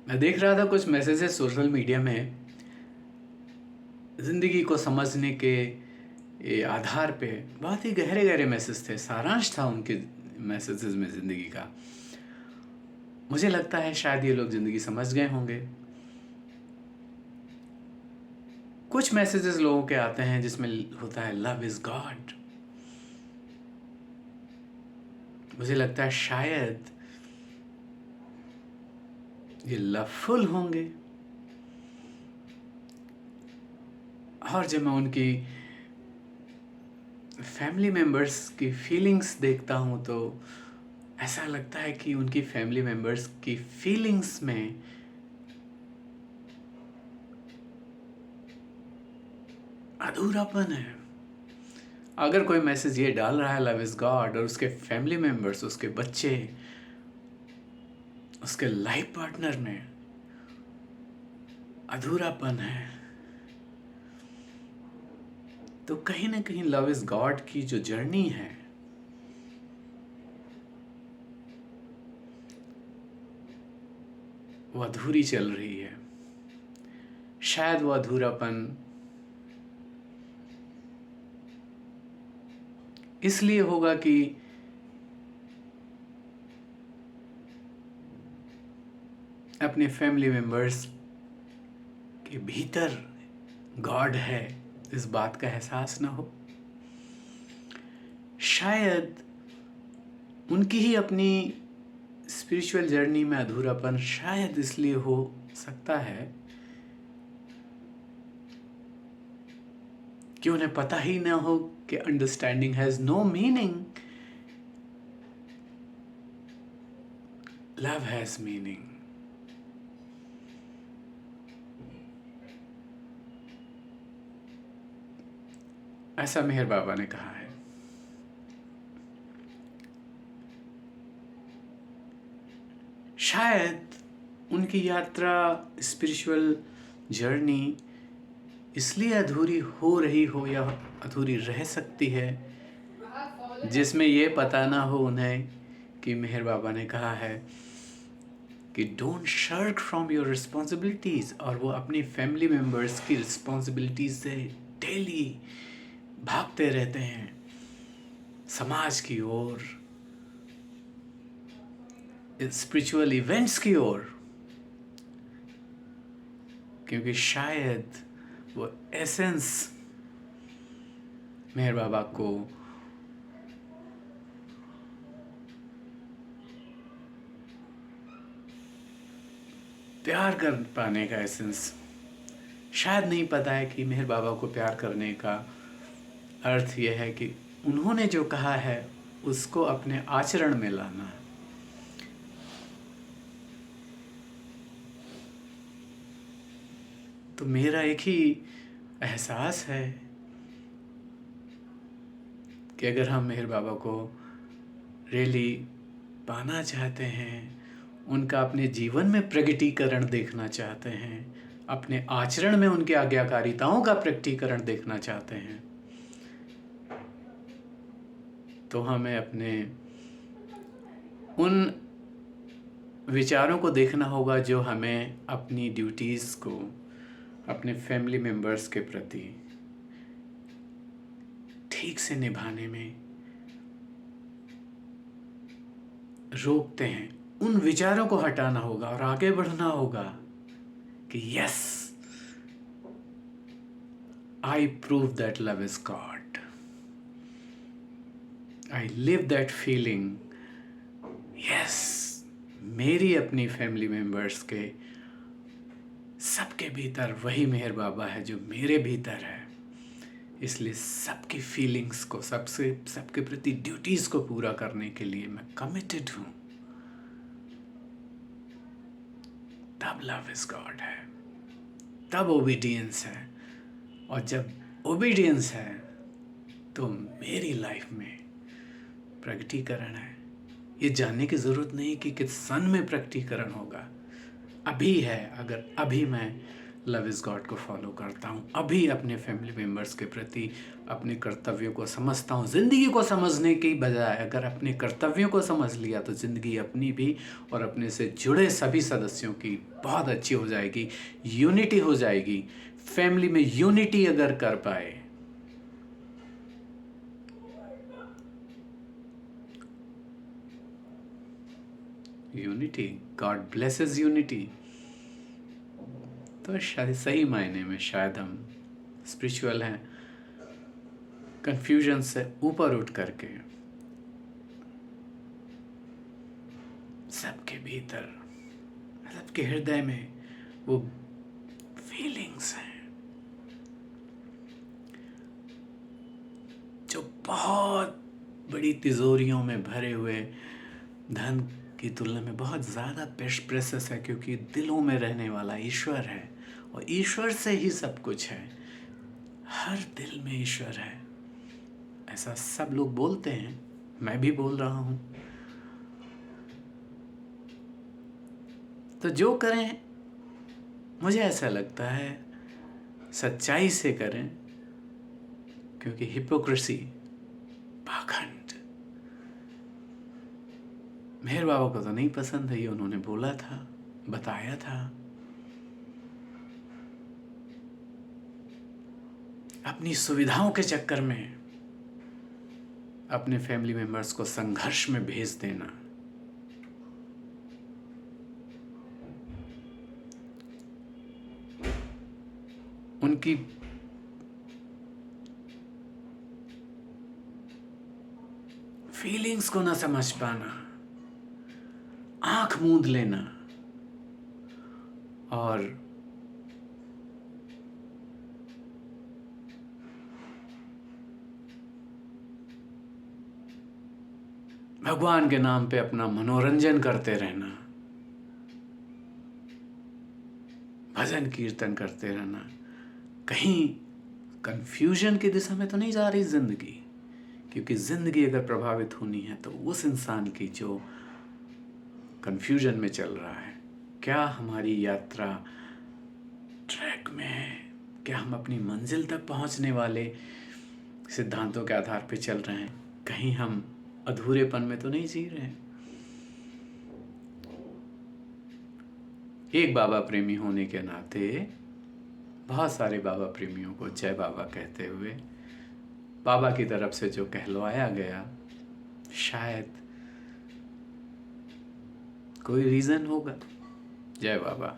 मैं देख रहा था कुछ मैसेजेस सोशल मीडिया में, ज़िंदगी को समझने के आधार पे बहुत ही गहरे गहरे मैसेज थे, सारांश था उनके मैसेजेस में ज़िंदगी का। मुझे लगता है शायद ये लोग ज़िंदगी समझ गए होंगे। कुछ मैसेजेस लोगों के आते हैं जिसमें होता है लव इज़ गॉड। मुझे लगता है शायद ये लवफुल होंगे। और जब मैं उनकी फैमिली मेम्बर्स की फीलिंग्स देखता हूँ तो ऐसा लगता है कि उनकी फैमिली मेम्बर्स की फीलिंग्स में अधूरापन है। अगर कोई मैसेज ये डाल रहा है लव इज़ गॉड और उसके फैमिली मेम्बर्स, उसके बच्चे, उसके लाइफ पार्टनर में अधूरापन है, तो कहीं ना कहीं लव इज़ गॉड की जो जर्नी है वो अधूरी चल रही है। शायद वो अधूरापन इसलिए होगा कि अपने फैमिली मेम्बर्स के भीतर गॉड है, इस बात का एहसास ना हो। शायद उनकी ही अपनी स्पिरिचुअल जर्नी में अधूरापन शायद इसलिए हो सकता है कि उन्हें पता ही ना हो कि understanding has no meaning, love has meaning. ऐसा मेहर बाबा ने कहा है। शायद उनकी यात्रा, स्पिरिचुअल जर्नी इसलिए अधूरी हो रही हो या अधूरी रह सकती है जिसमें ये पता ना हो उन्हें कि मेहर बाबा ने कहा है कि don't shark from your responsibilities, और वो अपनी फैमिली मेम्बर्स की रिस्पॉन्सिबिलिटीज़ से डेली भागते रहते हैं समाज की ओर, स्पिरिचुअल इवेंट्स की ओर, क्योंकि शायद वो एसेंस मेहर बाबा को प्यार कर पाने का एसेंस शायद नहीं पता है कि मेहर बाबा को प्यार करने का अर्थ यह है कि उन्होंने जो कहा है उसको अपने आचरण में लाना है। तो मेरा एक ही एहसास है कि अगर हम मेहर बाबा को रियली पाना चाहते हैं, उनका अपने जीवन में प्रगटीकरण देखना चाहते हैं, अपने आचरण में उनकी आज्ञाकारिताओं का प्रगटीकरण देखना चाहते हैं, तो हमें अपने उन विचारों को देखना होगा जो हमें अपनी ड्यूटीज़ को अपने फैमिली मेम्बर्स के प्रति ठीक से निभाने में रोकते हैं। उन विचारों को हटाना होगा और आगे बढ़ना होगा कि yes, I prove that love is God, I live that feeling. Yes, मेरी अपनी फैमिली मेम्बर्स के सबके भीतर वही मेहर बाबा है जो मेरे भीतर है, इसलिए सबकी फीलिंग्स को, सबके प्रति ड्यूटीज़ को पूरा करने के लिए मैं कमिटेड हूँ। तब लव इज गॉड है, तब ओबीडियंस है, और जब ओबीडियंस है तो मेरी लाइफ में प्रगटीकरण है। ये जानने की ज़रूरत नहीं कि किस सन में प्रगटीकरण होगा, अभी है। अगर अभी मैं लव इज़ गॉड को फॉलो करता हूँ, अभी अपने फैमिली मेम्बर्स के प्रति अपने कर्तव्यों को समझता हूँ। ज़िंदगी को समझने की बजाय अगर अपने कर्तव्यों को समझ लिया तो ज़िंदगी अपनी भी और अपने से जुड़े सभी सदस्यों की बहुत अच्छी हो जाएगी, यूनिटी हो जाएगी। फैमिली में यूनिटी अगर कर पाए, यूनिटी, गॉड ब्लेसेस यूनिटी, तो शायद सही मायने में शायद हम स्पिरिचुअल हैं, कन्फ्यूजन से ऊपर उठ करके सबके भीतर, सबके हृदय में वो फीलिंग्स हैं जो बहुत बड़ी तिजोरियों में भरे हुए धन की तुलना में बहुत ज़्यादा प्रेशियस है, क्योंकि दिलों में रहने वाला ईश्वर है और ईश्वर से ही सब कुछ है। हर दिल में ईश्वर है, ऐसा सब लोग बोलते हैं, मैं भी बोल रहा हूँ। तो जो करें, मुझे ऐसा लगता है सच्चाई से करें, क्योंकि हिपोक्रेसी, पाखंड, मेहर बाबा को तो नहीं पसंद है, ये उन्होंने बोला था, बताया था। अपनी सुविधाओं के चक्कर में अपने फैमिली मेंबर्स को संघर्ष में भेज देना, उनकी फीलिंग्स को ना समझ पाना, आंख मूंद लेना और भगवान के नाम पे अपना मनोरंजन करते रहना, भजन कीर्तन करते रहना, कहीं कंफ्यूजन की दिशा में तो नहीं जा रही जिंदगी। क्योंकि जिंदगी अगर प्रभावित होनी है तो उस इंसान की जो कंफ्यूजन में चल रहा है, क्या हमारी यात्रा ट्रैक में है, क्या हम अपनी मंजिल तक पहुंचने वाले सिद्धांतों के आधार पे चल रहे हैं, कहीं हम अधूरेपन में तो नहीं जी रहे हैं। एक बाबा प्रेमी होने के नाते बहुत सारे बाबा प्रेमियों को जय बाबा कहते हुए बाबा की तरफ से जो कहलवाया गया, शायद कोई रीज़न होगा। जय बाबा।